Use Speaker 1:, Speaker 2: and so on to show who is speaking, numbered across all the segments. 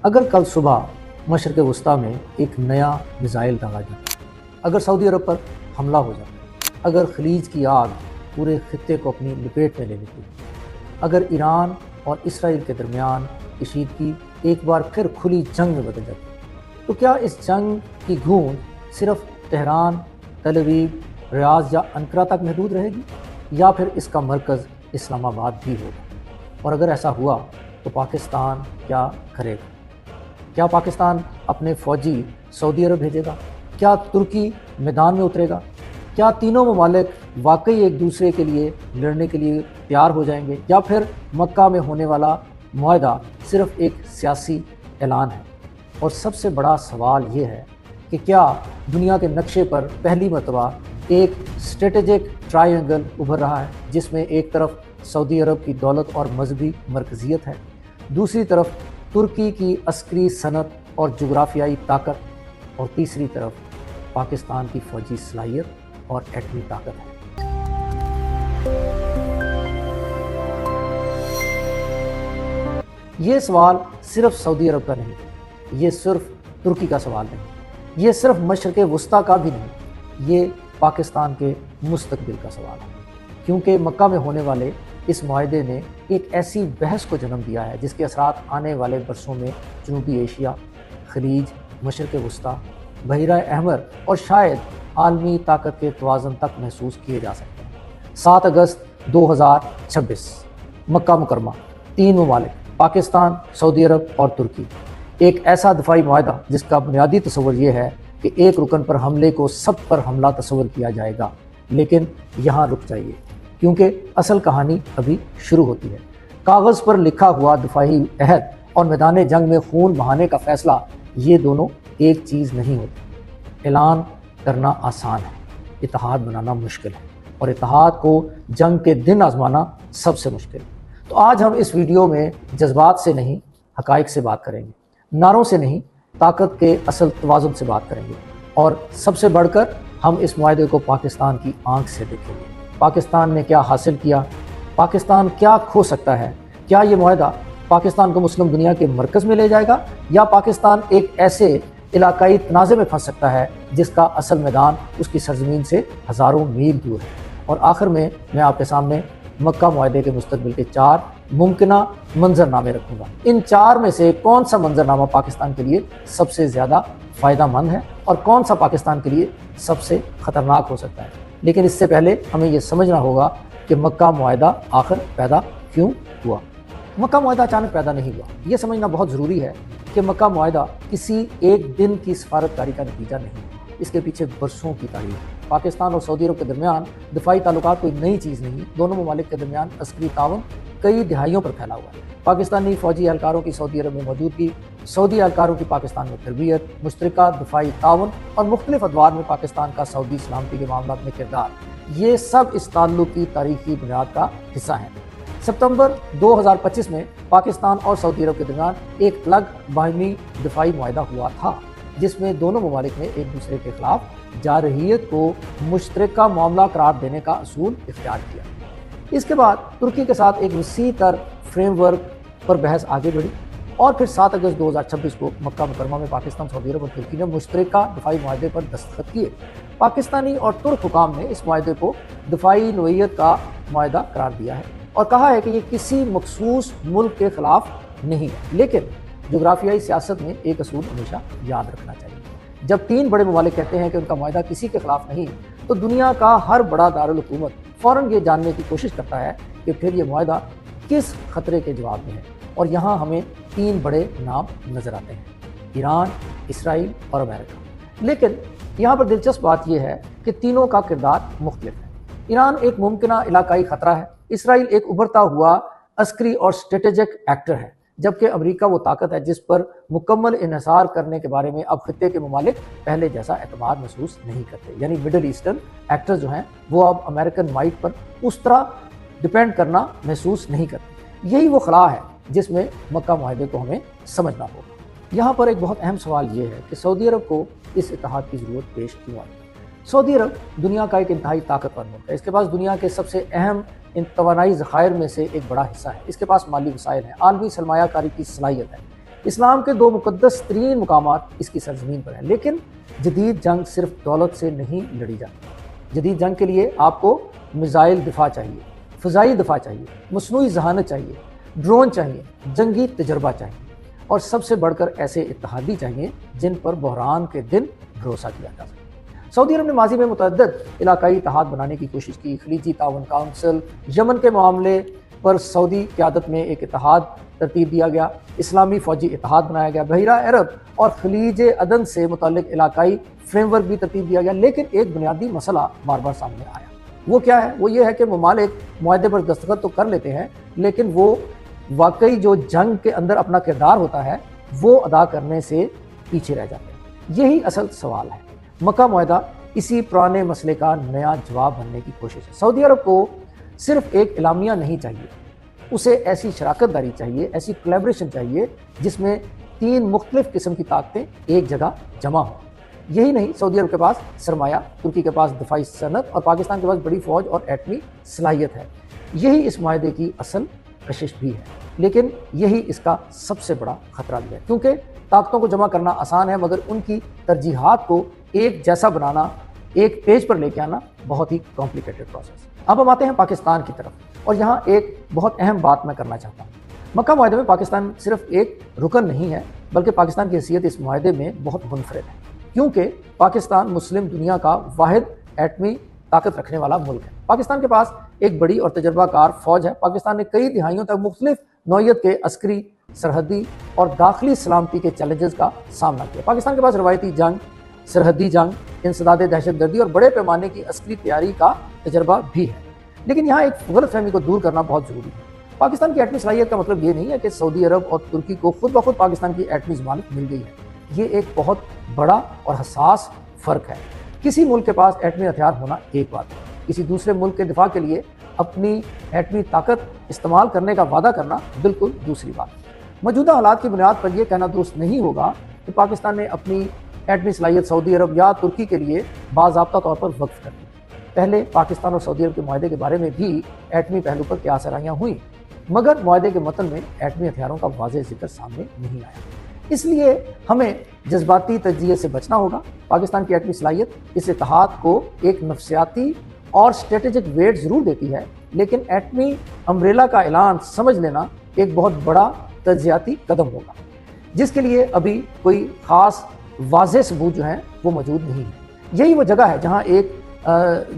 Speaker 1: اگر کل صبح مشرق وسطیٰ میں ایک نیا میزائل داغا جاتا ہے، اگر سعودی عرب پر حملہ ہو جاتا ہے، اگر خلیج کی آگ پورے خطے کو اپنی لپیٹ میں لے لیتی ہے، اگر ایران اور اسرائیل کے درمیان کشیدگی ایک بار پھر کھلی جنگ میں بدل جاتی ہے، تو کیا اس جنگ کی گونج صرف تہران، تل ابیب، ریاض یا انقرہ تک محدود رہے گی، یا پھر اس کا مرکز اسلام آباد بھی ہوگا؟ اور اگر ایسا ہوا تو پاکستان کیا کرے گا؟ کیا پاکستان اپنے فوجی سعودی عرب بھیجے گا؟ کیا ترکی میدان میں اترے گا؟ کیا تینوں ممالک واقعی ایک دوسرے کے لیے لڑنے کے لیے تیار ہو جائیں گے، یا پھر مکہ میں ہونے والا معاہدہ صرف ایک سیاسی اعلان ہے؟ اور سب سے بڑا سوال یہ ہے کہ کیا دنیا کے نقشے پر پہلی مرتبہ ایک اسٹریٹجک ٹرائی اینگل ابھر رہا ہے، جس میں ایک طرف سعودی عرب کی دولت اور مذہبی مرکزیت ہے، دوسری طرف ترکی کی عسکری صنعت اور جغرافیائی طاقت، اور تیسری طرف پاکستان کی فوجی صلاحیت اور ایٹمی طاقت ہے۔ یہ سوال صرف سعودی عرب کا نہیں، یہ صرف ترکی کا سوال نہیں، یہ صرف مشرق وسطیٰ کا بھی نہیں، یہ پاکستان کے مستقبل کا سوال ہے، کیونکہ مکہ میں ہونے والے اس معاہدے نے ایک ایسی بحث کو جنم دیا ہے جس کے اثرات آنے والے برسوں میں جنوبی ایشیا، خلیج، مشرق وسطیٰ، بحیرہ احمر اور شاید عالمی طاقت کے توازن تک محسوس کیے جا سکتے ہیں۔ 7 اگست 2026 مکہ مکرمہ، 3 ممالک پاکستان، سعودی عرب اور ترکی، ایک ایسا دفاعی معاہدہ جس کا بنیادی تصور یہ ہے کہ ایک رکن پر حملے کو سب پر حملہ تصور کیا جائے گا، لیکن یہاں رک جائیے، کیونکہ اصل کہانی ابھی شروع ہوتی ہے۔ کاغذ پر لکھا ہوا دفاعی عہد اور میدان جنگ میں خون بہانے کا فیصلہ، یہ دونوں ایک چیز نہیں ہوتی۔ اعلان کرنا آسان ہے، اتحاد بنانا مشکل ہے، اور اتحاد کو جنگ کے دن آزمانا سب سے مشکل ہے۔ تو آج ہم اس ویڈیو میں جذبات سے نہیں، حقائق سے بات کریں گے، نعروں سے نہیں، طاقت کے اصل توازن سے بات کریں گے، اور سب سے بڑھ کر ہم اس معاہدے کو پاکستان کی آنکھ سے دیکھیں گے۔ پاکستان نے کیا حاصل کیا؟ پاکستان کیا کھو سکتا ہے؟ کیا یہ معاہدہ پاکستان کو مسلم دنیا کے مرکز میں لے جائے گا، یا پاکستان ایک ایسے علاقائی تنازع میں پھنس سکتا ہے جس کا اصل میدان اس کی سرزمین سے ہزاروں میل دور ہے؟ اور آخر میں آپ کے سامنے مکہ معاہدے کے مستقبل کے 4 ممکنہ منظرنامے رکھوں گا۔ ان 4 میں سے کون سا منظرنامہ پاکستان کے لیے سب سے زیادہ فائدہ مند ہے، اور کون سا پاکستان کے لیے سب سے خطرناک ہو سکتا ہے؟ لیکن اس سے پہلے ہمیں یہ سمجھنا ہوگا کہ مکہ معاہدہ آخر پیدا کیوں ہوا۔ مکہ معاہدہ اچانک پیدا نہیں ہوا، یہ سمجھنا بہت ضروری ہے کہ مکہ معاہدہ کسی ایک دن کی سفارتکاری کا نتیجہ نہیں، اس کے پیچھے برسوں کی تاریخ ہے۔ پاکستان اور سعودی عرب کے درمیان دفاعی تعلقات کوئی نئی چیز نہیں، دونوں ممالک کے درمیان عسکری تعاون کئی دہائیوں پر پھیلا ہوا ہے۔ پاکستانی فوجی اہلکاروں کی سعودی عرب میں موجودگی، سعودی اہلکاروں کی پاکستان میں تربیت، مشترکہ دفاعی تعاون اور مختلف ادوار میں پاکستان کا سعودی سلامتی کے معاملات میں کردار، یہ سب اس تعلق کی تاریخی بنیاد کا حصہ ہیں۔ ستمبر 2025 میں پاکستان اور سعودی عرب کے درمیان ایک الگ باہمی دفاعی معاہدہ ہوا تھا، جس میں دونوں ممالک نے ایک دوسرے کے خلاف جارحیت کو مشترکہ معاملہ قرار دینے کا اصول اختیار کیا۔ اس کے بعد ترکی کے ساتھ ایک وسیع تر فریم ورک پر بحث آگے بڑھی، اور پھر 7 اگست 2026 کو مکہ مکرمہ میں پاکستان، سعودی عرب اور ترکی نے مشترکہ دفاعی معاہدے پر دستخط کیے۔ پاکستانی اور ترک حکام نے اس معاہدے کو دفاعی نوعیت کا معاہدہ قرار دیا ہے، اور کہا ہے کہ یہ کسی مخصوص ملک کے خلاف نہیں ہے، لیکن جغرافیائی سیاست میں ایک اصول ہمیشہ یاد رکھنا چاہیے۔ جب 3 بڑے ممالک کہتے ہیں کہ ان کا معاہدہ کسی کے خلاف نہیں، تو دنیا کا ہر بڑا دارالحکومت فوراً یہ جاننے کی کوشش کرتا ہے کہ پھر یہ معاہدہ کس خطرے کے جواب میں ہے، اور یہاں ہمیں 3 بڑے نام نظر آتے ہیں: ایران، اسرائیل اور امریکہ۔ لیکن یہاں پر دلچسپ بات یہ ہے کہ تینوں کا کردار مختلف ہے۔ ایران ایک ممکنہ علاقائی خطرہ ہے، اسرائیل ایک ابھرتا ہوا عسکری اور اسٹریٹجک ایکٹر ہے، جبکہ امریکہ وہ طاقت ہے جس پر مکمل انحصار کرنے کے بارے میں اب خطے کے ممالک پہلے جیسا اعتماد محسوس نہیں کرتے، یعنی مڈل ایسٹرن ایکٹر جو ہیں وہ اب امریکن مائٹ پر اس طرح ڈیپینڈ کرنا محسوس نہیں کرتے۔ یہی وہ خلا ہے جس میں مکہ معاہدے کو ہمیں سمجھنا ہوگا۔ یہاں پر ایک بہت اہم سوال یہ ہے کہ سعودی عرب کو اس اتحاد کی ضرورت پیش کیوں آئی؟ سعودی عرب دنیا کا ایک انتہائی طاقتور ملک ہے، اس کے پاس دنیا کے سب سے اہم توانائی ذخائر میں سے ایک بڑا حصہ ہے، اس کے پاس مالی وسائل ہیں، عالمی سرمایہ کاری کی صلاحیت ہے، اسلام کے دو مقدس ترین مقامات اس کی سرزمین پر ہیں، لیکن جدید جنگ صرف دولت سے نہیں لڑی جاتی۔ جدید جنگ کے لیے آپ کو میزائل دفاع چاہیے، فضائی دفاع چاہیے، مصنوعی ذہانت چاہیے، ڈرون چاہیے، جنگی تجربہ چاہیے، اور سب سے بڑھ کر ایسے اتحادی چاہیے جن پر بحران کے دن بھروسہ کیا جا سکے۔ سعودی عرب نے ماضی میں متعدد علاقائی اتحاد بنانے کی کوشش کی۔ خلیجی تعاون کونسل، یمن کے معاملے پر سعودی قیادت میں ایک اتحاد ترتیب دیا گیا، اسلامی فوجی اتحاد بنایا گیا، بحیرہ عرب اور خلیج عدن سے متعلق علاقائی فریم ورک بھی ترتیب دیا گیا، لیکن ایک بنیادی مسئلہ بار بار سامنے آیا۔ وہ کیا ہے؟ وہ یہ ہے کہ ممالک معاہدے پر دستخط تو کر لیتے ہیں، لیکن وہ واقعی جو جنگ کے اندر اپنا کردار ہوتا ہے وہ ادا کرنے سے پیچھے رہ جاتے ہیں۔ یہی اصل سوال ہے۔ مکہ معاہدہ اسی پرانے مسئلے کا نیا جواب بننے کی کوشش ہے۔ سعودی عرب کو صرف ایک اعلامیہ نہیں چاہیے، اسے ایسی شراکت داری چاہیے، ایسی کولیبریشن چاہیے جس میں تین مختلف قسم کی طاقتیں ایک جگہ جمع ہوں۔ یہی نہیں، سعودی عرب کے پاس سرمایہ، ترکی کے پاس دفاعی صنعت اور پاکستان کے پاس بڑی فوج اور ایٹمی صلاحیت ہے۔ یہی اس معاہدے کی اصل کشش بھی ہے، لیکن یہی اس کا سب سے بڑا خطرہ بھی ہے، کیونکہ طاقتوں کو جمع کرنا آسان ہے، مگر ان کی ترجیحات کو ایک جیسا بنانا، ایک پیج پر لے کے آنا بہت ہی کمپلیکیٹڈ پروسیس۔ اب ہم آتے ہیں پاکستان کی طرف، اور یہاں ایک بہت اہم بات میں کرنا چاہتا ہوں۔ مکہ معاہدے میں پاکستان صرف ایک رکن نہیں ہے، بلکہ پاکستان کی حیثیت اس معاہدے میں بہت منفرد ہے، کیونکہ پاکستان مسلم دنیا کا واحد ایٹمی طاقت رکھنے والا ملک ہے۔ پاکستان کے پاس ایک بڑی اور تجربہ کار فوج ہے۔ پاکستان نے کئی دہائیوں تک مختلف نوعیت کے عسکری، سرحدی اور داخلی سلامتی کے چیلنجز کا سامنا کیا۔ پاکستان کے پاس روایتی جنگ، سرحدی جنگ، انسداد دہشت گردی اور بڑے پیمانے کی عسکری تیاری کا تجربہ بھی ہے، لیکن یہاں ایک غلط فہمی کو دور کرنا بہت ضروری ہے۔ پاکستان کی ایٹمی صلاحیت کا مطلب یہ نہیں ہے کہ سعودی عرب اور ترکی کو خود بخود پاکستان کی ایٹمی ضمانت مل گئی ہے۔ یہ ایک بہت بڑا اور حساس فرق ہے۔ کسی ملک کے پاس ایٹمی ہتھیار ہونا ایک بات ہے، کسی دوسرے ملک کے دفاع کے لیے اپنی ایٹمی طاقت استعمال کرنے کا وعدہ کرنا بالکل دوسری بات ہے۔ موجودہ حالات کی بنیاد پر یہ کہنا درست نہیں ہوگا کہ پاکستان نے اپنی ایٹمی صلاحیت سعودی عرب یا ترکی کے لیے باضابطہ طور پر وقف کر دی۔ پہلے پاکستان اور سعودی عرب کے معاہدے کے بارے میں بھی ایٹمی پہلو پر قیاس آرائیاں ہوئیں، مگر معاہدے کے متن میں ایٹمی ہتھیاروں کا واضح ذکر سامنے نہیں آیا۔ اس لیے ہمیں جذباتی تجزیے سے بچنا ہوگا۔ پاکستان کی ایٹمی صلاحیت اس اتحاد کو ایک نفسیاتی اور اسٹریٹجک ویٹ ضرور دیتی ہے، لیکن ایٹمی امبریلا کا اعلان سمجھ لینا ایک بہت بڑا تجزیاتی قدم ہوگا، جس کے لیے ابھی کوئی خاص واضح ثبوت جو ہیں وہ موجود نہیں ہے۔ یہی وہ جگہ ہے جہاں ایک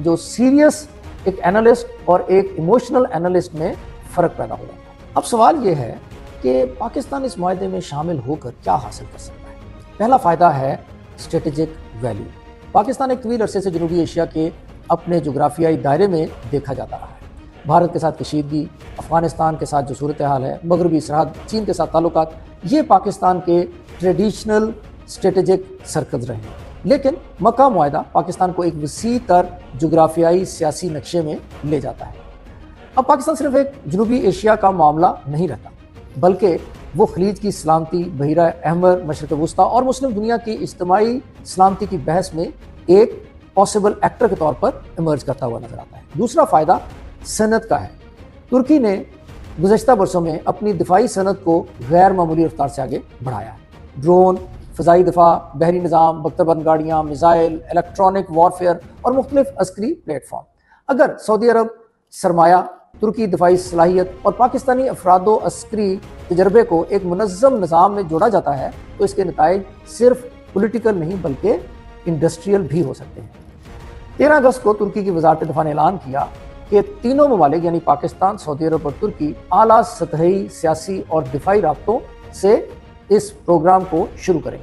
Speaker 1: جو سیریس ایک اینالسٹ اور ایک ایموشنل اینالسٹ میں فرق پیدا ہو جاتا ہے۔ اب سوال یہ ہے کہ پاکستان اس معاہدے میں شامل ہو کر کیا حاصل کر سکتا ہے؟ پہلا فائدہ ہے اسٹریٹجک ویلیو۔ پاکستان ایک طویل عرصے سے جنوبی ایشیا کے اپنے جغرافیائی دائرے میں دیکھا جاتا رہا ہے۔ بھارت کے ساتھ کشیدگی، افغانستان کے ساتھ جو صورتحال ہے، مغربی سرحد، چین کے ساتھ تعلقات، یہ پاکستان کے ٹریڈیشنل اسٹریٹجک سرکلز رہے ہیں۔ لیکن مکہ معاہدہ پاکستان کو ایک وسیع تر جغرافیائی سیاسی نقشے میں لے جاتا ہے۔ اب پاکستان صرف ایک جنوبی ایشیا کا معاملہ نہیں رہتا، بلکہ وہ خلیج کی سلامتی، بحیرہ احمر، مشرق وسطیٰ اور مسلم دنیا کی اجتماعی سلامتی کی بحث میں ایک پاسبل ایکٹر کے طور پر ایمرج کرتا ہوا نظر آتا ہے۔ دوسرا فائدہ صنعت کا ہے۔ ترکی نے گزشتہ برسوں میں اپنی دفاعی صنعت کو غیر معمولی رفتار سے آگے بڑھایا ہے۔ ڈرون، فضائی دفاع، بحری نظام، بختربند گاڑیاں، میزائل، الیکٹرانک وارفیئر اور مختلف عسکری پلیٹ فارم۔ اگر سعودی عرب سرمایہ، ترکی دفاعی صلاحیت اور پاکستانی افراد و عسکری تجربے کو ایک منظم نظام میں جوڑا جاتا ہے تو اس کے نتائج صرف پولیٹیکل نہیں بلکہ انڈسٹریل بھی ہو سکتے ہیں۔ 13 اگست کو ترکی کی وزارت دفاع نے اعلان کیا کہ تینوں ممالک یعنی پاکستان، سعودی عرب اور ترکی اعلیٰ سطحی سیاسی اور دفاعی رابطوں سے اس پروگرام کو شروع کریں۔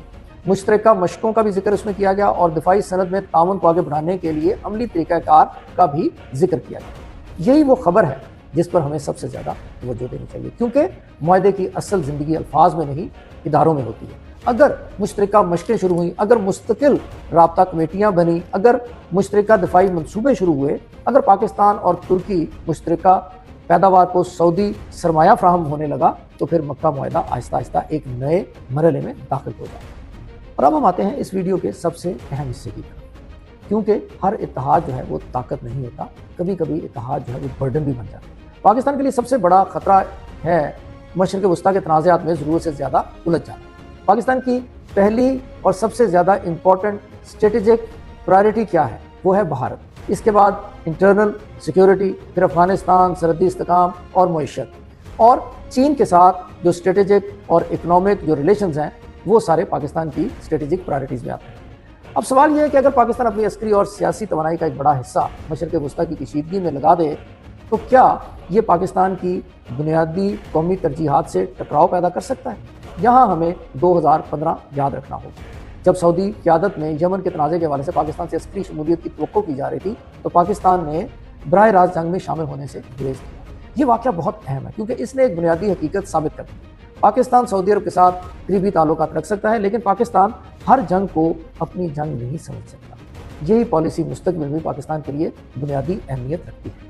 Speaker 1: مشترکہ مشقوں کا بھی ذکر اس میں کیا گیا اور دفاعی صنعت میں تعاون کو آگے بڑھانے کے لیے عملی طریقہ کار کا بھی ذکر کیا گیا۔ یہی وہ خبر ہے جس پر ہمیں سب سے زیادہ توجہ دینی چاہیے، کیونکہ معاہدے کی اصل زندگی الفاظ میں نہیں اداروں میں ہوتی ہے۔ اگر مشترکہ مشقیں شروع ہوئیں، اگر مستقل رابطہ کمیٹیاں بنیں، اگر مشترکہ دفاعی منصوبے شروع ہوئے، اگر پاکستان اور ترکی مشترکہ پیداوار کو سعودی سرمایہ فراہم ہونے لگا تو پھر مکہ معاہدہ آہستہ آہستہ ایک نئے مرحلے میں داخل ہو جائے۔ اور اب ہم آتے ہیں اس ویڈیو کے سب سے اہم حصے کی طرف، کیونکہ ہر اتحاد جو ہے وہ طاقت نہیں ہوتا، کبھی کبھی اتحاد جو ہے وہ برڈن بھی بن جاتا ہے۔ پاکستان کے لیے سب سے بڑا خطرہ ہے مشرق وسطیٰ کے تنازعات میں ضرورت سے زیادہ الجھ جانا۔ پاکستان کی پہلی اور سب سے زیادہ امپورٹنٹ اسٹریٹجک پرائرٹی کیا ہے؟ وہ ہے بھارت، اس کے بعد انٹرنل سیکیورٹی، پھر افغانستان، سرحدی استحکام اور معیشت، اور چین کے ساتھ جو اسٹریٹجک اور اکنامک جو ریلیشنز ہیں وہ سارے پاکستان کی اسٹریٹجک پرائرٹیز میں آتے ہیں۔ اب سوال یہ ہے کہ اگر پاکستان اپنی عسکری اور سیاسی توانائی کا ایک بڑا حصہ مشرق وسطیٰ کی کشیدگی میں لگا دے تو کیا یہ پاکستان کی بنیادی قومی ترجیحات سے ٹکراؤ پیدا کر سکتا ہے؟ یہاں ہمیں 2015 یاد رکھنا ہوگا، جب سعودی قیادت میں یمن کے تنازع کے حوالے سے پاکستان سے عسکری شمولیت کی توقع کی جا رہی تھی تو پاکستان نے براہ راست جنگ میں شامل ہونے سے گریز کیا۔ یہ واقعہ بہت اہم ہے کیونکہ اس نے ایک بنیادی حقیقت ثابت کر دی۔ پاکستان سعودی عرب کے ساتھ قریبی تعلقات رکھ سکتا ہے، لیکن پاکستان ہر جنگ کو اپنی جنگ نہیں سمجھ سکتا۔ یہی پالیسی مستقبل میں پاکستان کے لیے بنیادی اہمیت رکھتی ہے۔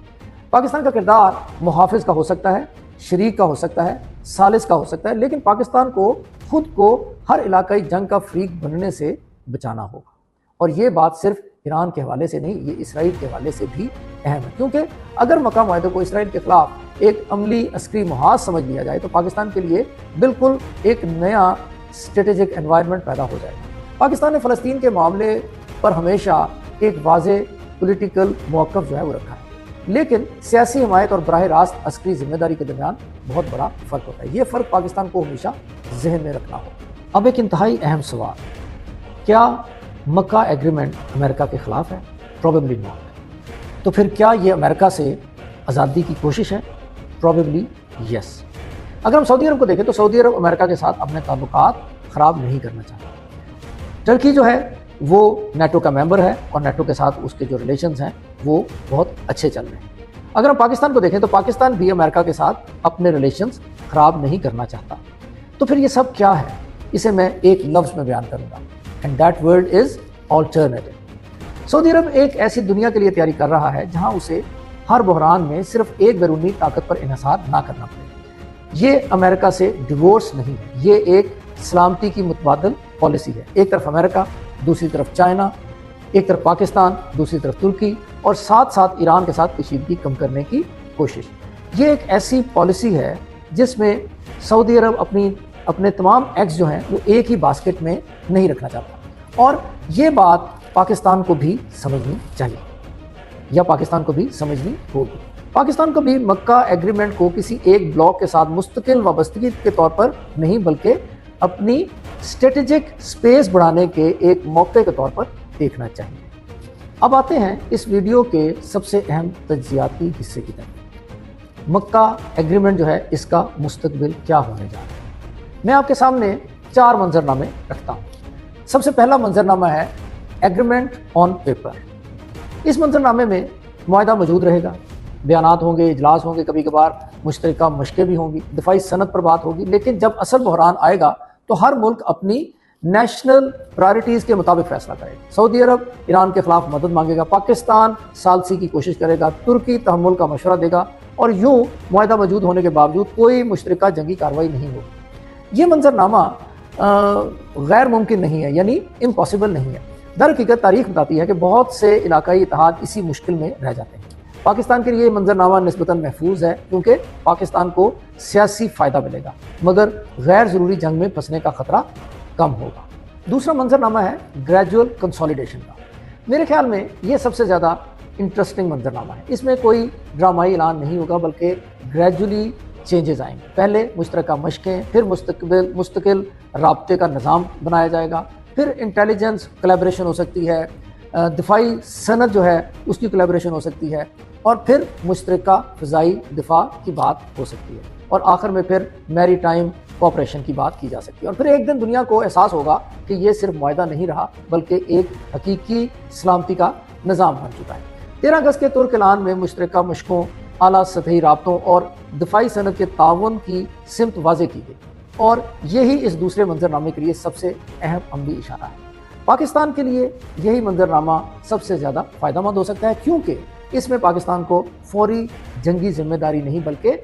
Speaker 1: پاکستان کا کردار محافظ کا ہو سکتا ہے، شریک کا ہو سکتا ہے، ثالث کا ہو سکتا ہے، لیکن پاکستان کو خود کو ہر علاقائی جنگ کا فریق بننے سے بچانا ہوگا۔ اور یہ بات صرف ایران کے حوالے سے نہیں، یہ اسرائیل کے حوالے سے بھی اہم ہے، کیونکہ اگر مکہ معاہدے کو اسرائیل کے خلاف ایک عملی عسکری محاذ سمجھ لیا جائے تو پاکستان کے لیے بالکل ایک نیا اسٹریٹجک انوائرمنٹ پیدا ہو جائے گا۔ پاکستان نے فلسطین کے معاملے پر ہمیشہ ایک واضح پولیٹیکل موقف جو ہے وہ رکھا ہے، لیکن سیاسی حمایت اور براہ راست عسکری ذمہ داری کے درمیان بہت بڑا فرق ہوتا ہے۔ یہ فرق پاکستان کو ہمیشہ ذہن میں رکھنا ہوگا۔ اب ایک انتہائی اہم سوال، کیا مکہ ایگریمنٹ امریکہ کے خلاف ہے؟ Probably not. تو پھر کیا یہ امریکہ سے آزادی کی کوشش ہے؟ پروبیبلی یس۔ اگر ہم سعودی عرب کو دیکھیں تو سعودی عرب امریکہ کے ساتھ اپنے تعلقات خراب نہیں کرنا چاہتا۔ ترکی جو ہے وہ نیٹو کا ممبر ہے اور نیٹو کے ساتھ اس کے جو ریلیشنز ہیں وہ بہت اچھے چل رہے ہیں۔ اگر ہم پاکستان کو دیکھیں تو پاکستان بھی امریکہ کے ساتھ اپنے ریلیشنز خراب نہیں کرنا چاہتا۔ تو پھر یہ سب کیا ہے؟ اسے میں ایک لفظ میں بیان کروں گا، and that word is alternative. سعودی عرب ایک ایسی دنیا کے لیے تیاری کر رہا ہے جہاں اسے ہر بحران میں صرف ایک بیرونی طاقت پر انحصار نہ کرنا پڑے۔ یہ امریکہ سے ڈیورس نہیں ہے، یہ ایک سلامتی کی متبادل پالیسی ہے۔ ایک طرف امریکہ، دوسری طرف چائنا، ایک طرف پاکستان، دوسری طرف ترکی، اور ساتھ ساتھ ایران کے ساتھ کشیدگی کم کرنے کی کوشش۔ یہ ایک ایسی پالیسی ہے جس میں سعودی عرب اپنے تمام ایگز جو ہیں وہ ایک ہی باسکٹ میں نہیں رکھنا چاہتا، اور یہ بات پاکستان کو بھی سمجھنی چاہیے یا پاکستان کو بھی سمجھنی ہوگی۔ پاکستان کو بھی مکہ ایگریمنٹ کو کسی ایک بلاک کے ساتھ مستقل وابستگی کے طور پر نہیں بلکہ اپنی اسٹریٹجک سپیس بڑھانے کے ایک موقع کے طور پر دیکھنا چاہیے۔ اب آتے ہیں اس ویڈیو کے سب سے اہم تجزیاتی حصے کی طرف۔ مکہ ایگریمنٹ جو ہے اس کا مستقبل کیا ہونے جا رہا ہے؟ میں آپ کے سامنے 4 منظرنامے رکھتا ہوں۔ سب سے پہلا منظرنامہ ہے ایگریمنٹ آن پیپر۔ اس منظرنامے میں معاہدہ موجود رہے گا، بیانات ہوں گے، اجلاس ہوں گے، کبھی کبھار مشترکہ مشقیں بھی ہوں گی، دفاعی صنعت پر بات ہوگی، لیکن جب اصل بحران آئے گا تو ہر ملک اپنی نیشنل پرائرٹیز کے مطابق فیصلہ کرے گا۔ سعودی عرب ایران کے خلاف مدد مانگے گا، پاکستان ثالثی کی کوشش کرے گا، ترکی تحمل کا مشورہ دے گا، اور یوں معاہدہ موجود ہونے کے باوجود کوئی مشترکہ جنگی کارروائی نہیں ہوگی۔ یہ منظرنامہ غیر ممکن نہیں ہے، یعنی امپاسبل نہیں ہے۔ در حقیقت تاریخ بتاتی ہے کہ بہت سے علاقائی اتحاد اسی مشکل میں رہ جاتے ہیں۔ پاکستان کے لیے یہ منظرنامہ نسبتاً محفوظ ہے کیونکہ پاکستان کو سیاسی فائدہ ملے گا، مگر غیر ضروری جنگ میں پھنسنے کا خطرہ کم ہوگا۔ دوسرا منظرنامہ ہے گریجول کنسولیڈیشن کا۔ میرے خیال میں یہ سب سے زیادہ انٹرسٹنگ منظرنامہ ہے۔ اس میں کوئی ڈرامائی اعلان نہیں ہوگا بلکہ گریجولی چینجز آئیں گے۔ پہلے مشترکہ مشقیں، پھر مستقل رابطے کا نظام بنایا جائے گا، پھر انٹیلیجنس کولیبریشن ہو سکتی ہے، دفاعی صنعت جو ہے اس کی کولیبریشن ہو سکتی ہے، اور پھر مشترکہ فضائی دفاع کی بات ہو سکتی ہے، اور آخر میں پھر میری ٹائم کوآپریشن کی بات کی جا سکتی ہے۔ اور پھر ایک دن دنیا کو احساس ہوگا کہ یہ صرف معاہدہ نہیں رہا بلکہ ایک حقیقی سلامتی کا نظام بن چکا ہے۔ 13 اگست کے ترک اعلان میں مشترکہ مشقوں، اعلیٰ سطحی رابطوں اور دفاعی صنعت کے تعاون کی سمت واضح کی گئی، اور یہی اس دوسرے منظرنامے کے لیے سب سے اہم عملی اشارہ ہے۔ پاکستان کے لیے یہی منظرنامہ سب سے زیادہ فائدہ مند ہو سکتا ہے کیونکہ اس میں پاکستان کو فوری جنگی ذمہ داری نہیں بلکہ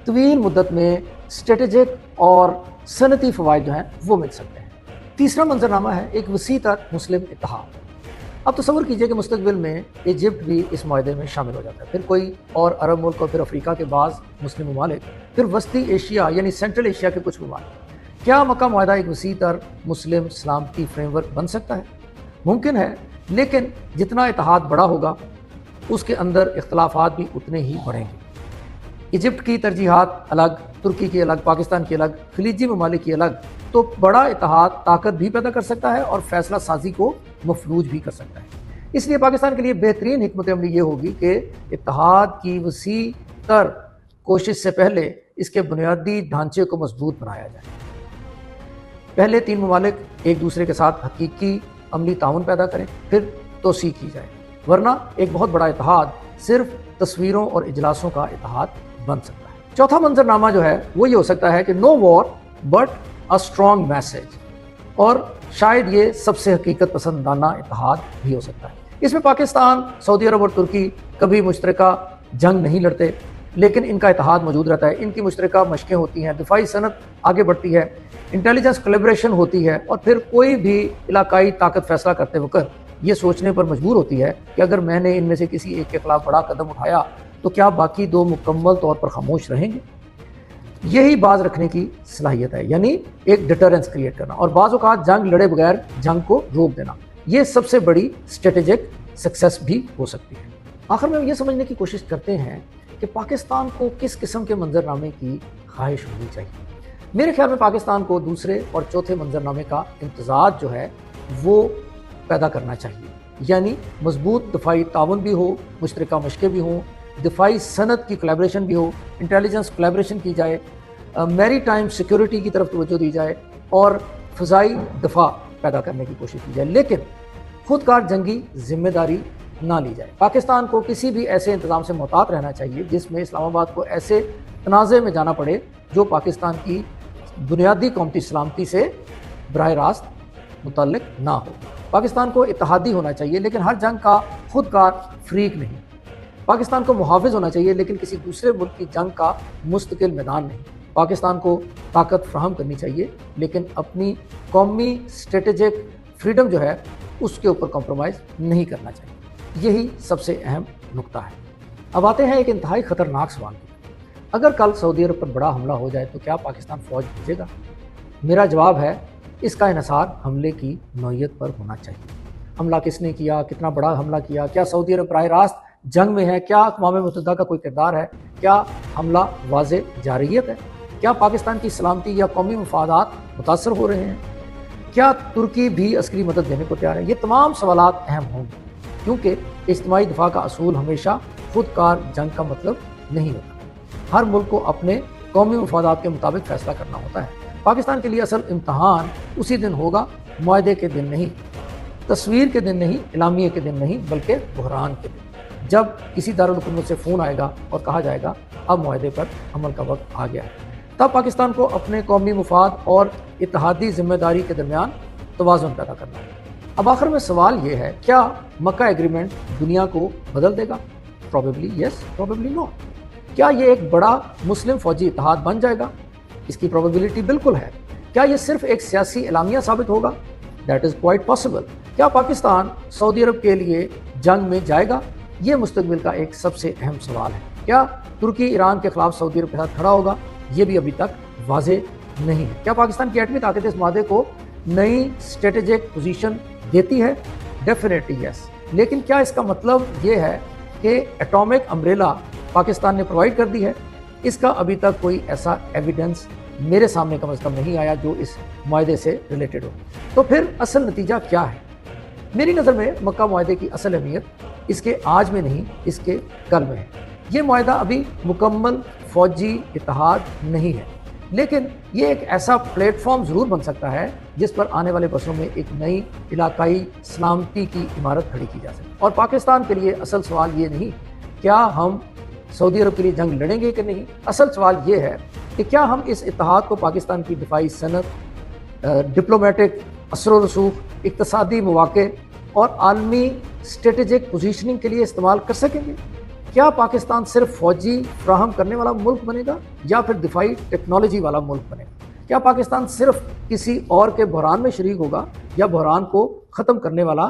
Speaker 1: طویل مدت میں اسٹریٹجک اور صنعتی فوائد جو ہیں وہ مل سکتے ہیں۔ تیسرا منظرنامہ ہے ایک وسیع تر مسلم اتحاد۔ اب تصور کیجئے کہ مستقبل میں ایجپٹ بھی اس معاہدے میں شامل ہو جاتا ہے، پھر کوئی اور عرب ملک اور پھر افریقہ کے بعض مسلم ممالک، پھر وسطی ایشیا یعنی سینٹرل ایشیا کے کچھ ممالک۔ کیا مکہ معاہدہ ایک وسیع تر مسلم سلامتی فریم ورک بن سکتا ہے؟ ممکن ہے، لیکن جتنا اتحاد بڑا ہوگا اس کے اندر اختلافات بھی اتنے ہی بڑھیں گے۔ ایجپٹ کی ترجیحات الگ، ترکی کی الگ، پاکستان کی الگ، خلیجی ممالک کی الگ، تو بڑا اتحاد طاقت بھی پیدا کر سکتا ہے اور فیصلہ سازی کو مفلوج بھی کر سکتا ہے۔ اس لیے پاکستان کے لیے بہترین حکمت عملی یہ ہوگی کہ اتحاد کی وسیع تر کوشش سے پہلے اس کے بنیادی ڈھانچے کو مضبوط بنایا جائے۔ پہلے 3 ممالک ایک دوسرے کے ساتھ حقیقی عملی تعاون پیدا کریں، پھر توسیع کی جائے، ورنہ ایک بہت بڑا اتحاد صرف تصویروں اور اجلاسوں کا اتحاد بن سکتا ہے۔ چوتھا منظرنامہ جو ہے وہ یہ ہو سکتا ہے کہ no war but a strong message, اور شاید یہ سب سے حقیقت پسندانہ اتحاد بھی ہو سکتا ہے۔ اس میں پاکستان، سعودی عرب اور ترکی کبھی مشترکہ جنگ نہیں لڑتے، لیکن ان کا اتحاد موجود رہتا ہے، ان کی مشترکہ مشقیں ہوتی ہیں، دفاعی صنعت آگے بڑھتی ہے، انٹیلیجنس کولیبریشن ہوتی ہے، اور پھر کوئی بھی علاقائی طاقت فیصلہ کرتے وقت یہ سوچنے پر مجبور ہوتی ہے کہ اگر میں نے ان میں سے کسی ایک کے خلاف بڑا قدم اٹھایا تو کیا باقی 2 مکمل طور پر خاموش رہیں گے؟ یہی باز رکھنے کی صلاحیت ہے، یعنی ایک ڈیٹرنس کریٹ کرنا، اور بعض اوقات جنگ لڑے بغیر جنگ کو روک دینا، یہ سب سے بڑی اسٹریٹجک سکسیس بھی ہو سکتی ہے۔ آخر میں یہ سمجھنے کی کوشش کرتے ہیں کہ پاکستان کو کس قسم کے منظرنامے کی خواہش ہونی چاہیے۔ میرے خیال میں پاکستان کو دوسرے اور چوتھے منظرنامے کا امتزاج جو ہے وہ پیدا کرنا چاہیے، یعنی مضبوط دفاعی تعاون بھی ہو، مشترکہ مشقیں بھی ہوں، دفاعی صنعت کی کولیبریشن بھی ہو، انٹیلیجنس کولیبریشن کی جائے، میری ٹائم سیکیورٹی کی طرف توجہ دی جائے، اور فضائی دفاع پیدا کرنے کی کوشش کی جائے، لیکن خودکار جنگی ذمہ داری نہ لی جائے۔ پاکستان کو کسی بھی ایسے انتظام سے محتاط رہنا چاہیے جس میں اسلام آباد کو ایسے تنازع میں جانا پڑے جو پاکستان کی بنیادی قومی سلامتی سے براہ راست متعلق نہ ہو۔ پاکستان کو اتحادی ہونا چاہیے لیکن ہر جنگ کا خودکار فریق نہیں۔ پاکستان کو محافظ ہونا چاہیے لیکن کسی دوسرے ملک کی جنگ کا مستقل میدان نہیں۔ پاکستان کو طاقت فراہم کرنی چاہیے لیکن اپنی قومی اسٹریٹجک فریڈم جو ہے اس کے اوپر کمپرومائز نہیں کرنا چاہیے۔ یہی سب سے اہم نقطہ ہے۔ اب آتے ہیں ایک انتہائی خطرناک سوال کی۔ اگر کل سعودی عرب پر بڑا حملہ ہو جائے تو کیا پاکستان فوج بھیجے گا؟ میرا جواب ہے اس کا انحصار حملے کی نوعیت پر ہونا چاہیے۔ حملہ کس نے کیا، کتنا بڑا حملہ کیا، کیا سعودی عرب براہ راست جنگ میں ہے، کیا اقوام متحدہ کا کوئی کردار ہے، کیا حملہ واضح جارحیت ہے، کیا پاکستان کی سلامتی یا قومی مفادات متاثر ہو رہے ہیں، کیا ترکی بھی عسکری مدد دینے کو تیار ہے؟ یہ تمام سوالات اہم ہوں گے کیونکہ اجتماعی دفاع کا اصول ہمیشہ خودکار جنگ کا مطلب نہیں ہوتا۔ ہر ملک کو اپنے قومی مفادات کے مطابق فیصلہ کرنا ہوتا ہے۔ پاکستان کے لیے اصل امتحان اسی دن ہوگا، معاہدے کے دن نہیں، تصویر کے دن نہیں، اعلامیے کے دن نہیں، بلکہ بحران کے دن، جب کسی دارالحکومت سے فون آئے گا اور کہا جائے گا اب معاہدے پر عمل کا وقت آ گیا ہے۔ تب پاکستان کو اپنے قومی مفاد اور اتحادی ذمہ داری کے درمیان توازن پیدا کرنا ہے۔ اب آخر میں سوال یہ ہے، کیا مکہ ایگریمنٹ دنیا کو بدل دے گا؟ پروبیبلی یس، پروبیبلی نو۔ کیا یہ ایک بڑا مسلم فوجی اتحاد بن جائے گا؟ اس کی پروبیبلٹی بالکل ہے۔ کیا یہ صرف ایک سیاسی اعلامیہ ثابت ہوگا؟ That is quite possible. کیا پاکستان سعودی عرب کے لیے جنگ میں جائے گا؟ یہ مستقبل کا ایک سب سے اہم سوال ہے۔ کیا ترکی ایران کے خلاف سعودی عرب کے ساتھ کھڑا ہوگا؟ یہ بھی ابھی تک واضح نہیں ہے۔ کیا پاکستان کی ایٹمی طاقت اس معاہدے کو نئی اسٹریٹجک پوزیشن دیتی ہے؟ Definitely yes. لیکن کیا اس کا مطلب یہ ہے کہ ایٹامک امبریلا پاکستان نے پرووائڈ کر دی ہے؟ اس کا ابھی تک کوئی ایسا ایویڈنس میرے سامنے کم از کم نہیں آیا جو اس معاہدے سے ریلیٹڈ ہو۔ تو پھر اصل نتیجہ کیا ہے؟ میری نظر میں مکہ معاہدے کی اصل اہمیت اس کے آج میں نہیں، اس کے کل میں ہے۔ یہ معاہدہ ابھی مکمل فوجی اتحاد نہیں ہے، لیکن یہ ایک ایسا پلیٹ فارم ضرور بن سکتا ہے جس پر آنے والے برسوں میں ایک نئی علاقائی سلامتی کی عمارت کھڑی کی جا سکے۔ اور پاکستان کے لیے اصل سوال یہ نہیں کیا ہم سعودی عرب کے لیے جنگ لڑیں گے کہ نہیں، اصل سوال یہ ہے کہ کیا ہم اس اتحاد کو پاکستان کی دفاعی صنعت، ڈپلومیٹک اثر و رسوخ، اقتصادی مواقع اور عالمی اسٹریٹجک پوزیشننگ کے لیے استعمال کر سکیں گے؟ کیا پاکستان صرف فوجی فراہم کرنے والا ملک بنے گا یا پھر دفاعی ٹیکنالوجی والا ملک بنے گا؟ کیا پاکستان صرف کسی اور کے بحران میں شریک ہوگا یا بحران کو ختم کرنے والا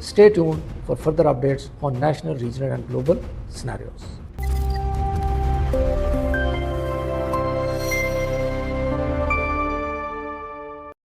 Speaker 1: Stay tuned for further updates on national, regional and global scenarios.